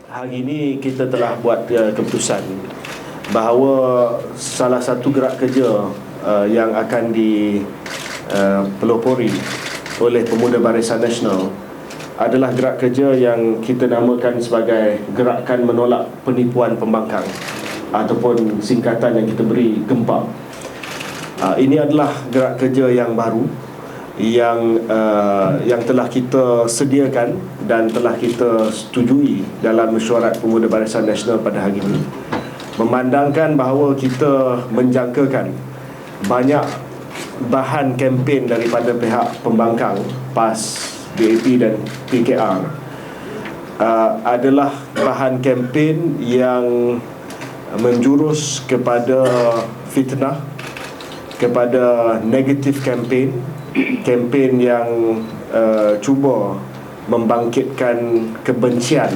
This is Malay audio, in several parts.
hari ini kita telah buat keputusan bahawa salah satu gerak kerja yang akan dipelopori oleh Pemuda Barisan Nasional adalah gerak kerja yang kita namakan sebagai Gerakan Menolak Penipuan Pembangkang, ataupun singkatan yang kita beri GEMPA. Ini adalah gerak kerja yang baru yang telah kita sediakan dan telah kita setujui dalam Mesyuarat Pemuda Barisan Nasional pada hari ini, memandangkan bahawa kita menjangkakan banyak bahan kempen daripada pihak pembangkang PAS, BAP dan PKR adalah bahan kempen yang menjurus kepada fitnah, kepada negatif kempen yang cuba membangkitkan kebencian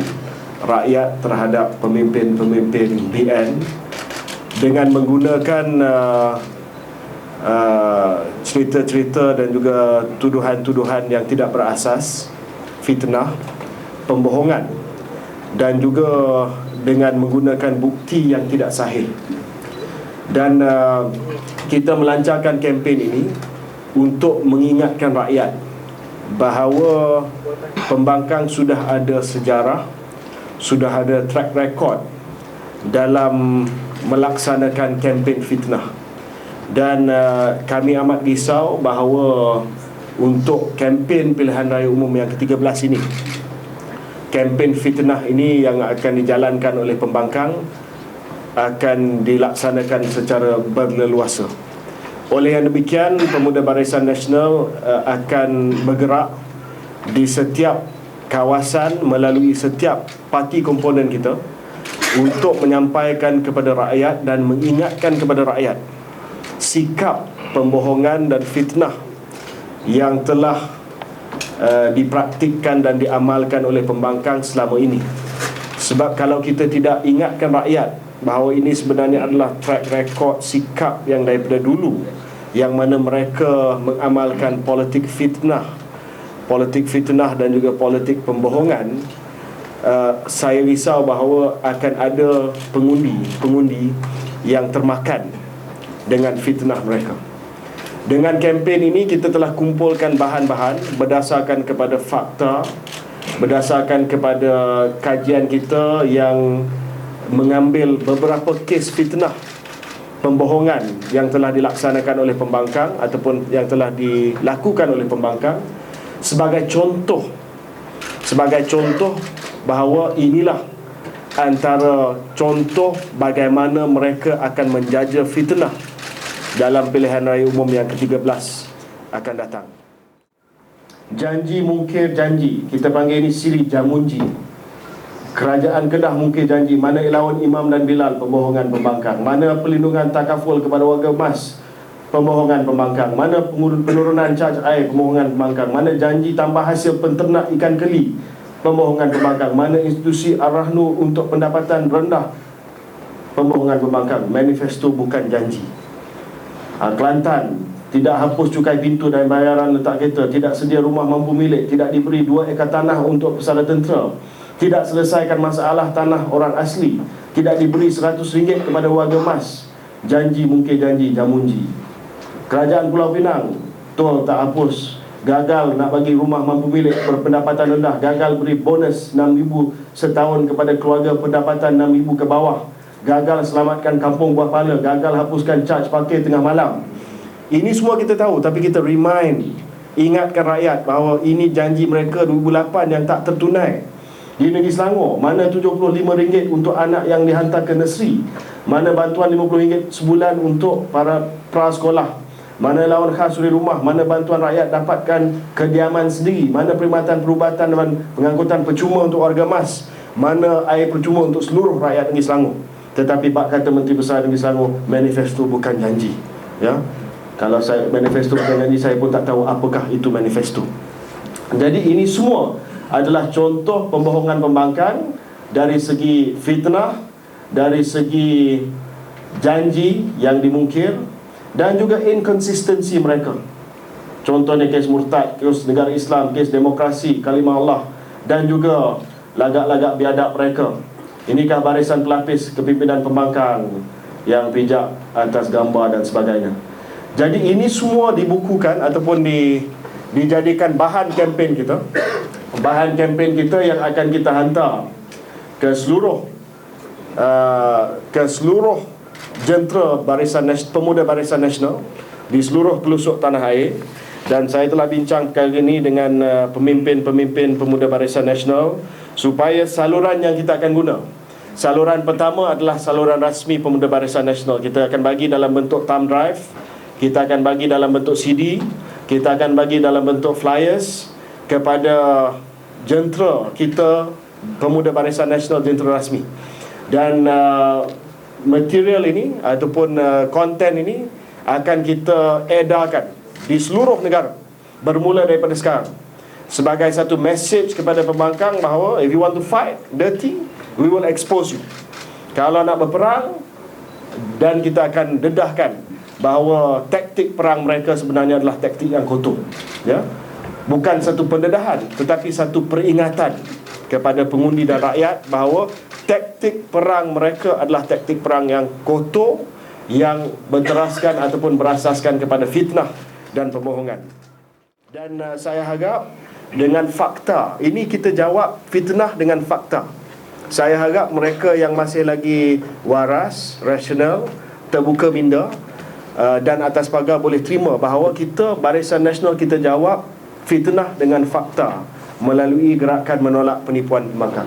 rakyat terhadap pemimpin-pemimpin BN dengan menggunakan cerita-cerita dan juga tuduhan-tuduhan yang tidak berasas, fitnah, pembohongan, dan juga dengan menggunakan bukti yang tidak sahih. Dan kita melancarkan kempen ini untuk mengingatkan rakyat bahawa pembangkang sudah ada sejarah, sudah ada track record dalam melaksanakan kempen fitnah. Dan kami amat risau bahawa untuk kempen pilihan raya umum yang ke-13 ini, kempen fitnah ini yang akan dijalankan oleh pembangkang akan dilaksanakan secara berleluasa. Oleh yang demikian, Pemuda Barisan Nasional akan bergerak di setiap kawasan melalui setiap parti komponen kita untuk menyampaikan kepada rakyat dan mengingatkan kepada rakyat sikap pembohongan dan fitnah yang telah dipraktikkan dan diamalkan oleh pembangkang selama ini. Sebab kalau kita tidak ingatkan rakyat bahawa ini sebenarnya adalah track record sikap yang daripada dulu, yang mana mereka mengamalkan politik fitnah dan juga politik pembohongan, saya risau bahawa akan ada pengundi yang termakan dengan fitnah mereka. Dengan kempen ini kita telah kumpulkan bahan-bahan berdasarkan kepada fakta, berdasarkan kepada kajian kita yang mengambil beberapa kes fitnah pembohongan yang telah dilaksanakan oleh pembangkang ataupun yang telah dilakukan oleh pembangkang sebagai contoh bahawa inilah antara contoh bagaimana mereka akan menjaja fitnah dalam pilihan raya umum yang ke-13 akan datang. Janji mungkir janji, kita panggil ini siri jamunji. Kerajaan Kedah mungkir janji, mana ilawan Imam dan Bilal, pembohongan pembangkang. Mana pelindungan takaful kepada warga emas, pembohongan pembangkang. Mana penurunan caj air, pembohongan pembangkang. Mana janji tambah hasil penternak ikan keli, pembohongan pembangkang. Mana institusi Ar-Rahnu untuk pendapatan rendah, pembohongan pembangkang. Manifesto bukan janji. Kelantan tidak hapus cukai pintu dan bayaran letak kereta, tidak sedia rumah mampu milik, tidak diberi 2 ekar tanah untuk pesara tentera, tidak selesaikan masalah tanah orang asli, tidak diberi RM100 kepada warga emas. Janji mungkin janji jamunji. Kerajaan Pulau Pinang tol tak hapus, gagal nak bagi rumah mampu milik berpendapatan rendah, gagal beri bonus 6,000 setahun kepada keluarga pendapatan 6,000 ke bawah, gagal selamatkan kampung buah pala, gagal hapuskan caj parkir tengah malam. Ini semua kita tahu, tapi kita ingatkan rakyat bahawa ini janji mereka 2008 yang tak tertunai. Di negeri Selangor, mana RM75 untuk anak yang dihantar ke nursery, mana bantuan RM50 sebulan untuk para prasekolah, mana lawan khas suri rumah, mana bantuan rakyat dapatkan kediaman sendiri, mana perkhidmatan perubatan dan pengangkutan percuma untuk warga emas, mana air percuma untuk seluruh rakyat negeri Selangor. Tetapi bak kata Menteri Besar Negeri Selangor, manifesto bukan janji. Ya, kalau saya manifesto bukan janji, saya pun tak tahu apakah itu manifesto. Jadi ini semua adalah contoh pembohongan pembangkang dari segi fitnah, dari segi janji yang dimungkir, dan juga inkonsistensi mereka. Contohnya kes murtad, kes negara Islam, kes demokrasi, kalimah Allah, dan juga lagak-lagak biadab mereka. Inikah barisan pelapis kepimpinan pembangkang yang pijak atas gambar dan sebagainya. Jadi ini semua dibukukan ataupun dijadikan bahan kempen kita. Bahan kempen kita yang akan kita hantar ke seluruh jentera pemuda Barisan Nasional di seluruh pelosok tanah air. Dan saya telah bincang kali ini dengan pemimpin-pemimpin pemuda Barisan Nasional supaya saluran yang kita akan guna. Saluran pertama adalah saluran rasmi pemuda Barisan Nasional. Kita akan bagi dalam bentuk thumb drive, kita akan bagi dalam bentuk CD, kita akan bagi dalam bentuk flyers kepada jentera kita pemuda Barisan Nasional, jentera rasmi. Dan material ini ataupun konten ini akan kita edarkan di seluruh negara bermula daripada sekarang, sebagai satu message kepada pembangkang bahawa if you want to fight dirty, we will expose you. Kalau nak berperang, dan kita akan dedahkan bahawa taktik perang mereka sebenarnya adalah taktik yang kotor, ya. Bukan satu pendedahan, tetapi satu peringatan kepada pengundi dan rakyat bahawa taktik perang mereka adalah taktik perang yang kotor, yang berteraskan ataupun berasaskan kepada fitnah dan pembohongan. Dan saya harap dengan fakta ini kita jawab fitnah dengan fakta. Saya harap mereka yang masih lagi waras, rasional, terbuka minda dan atas pagar boleh terima bahawa kita Barisan Nasional kita jawab fitnah dengan fakta melalui gerakan menolak penipuan pembangkang.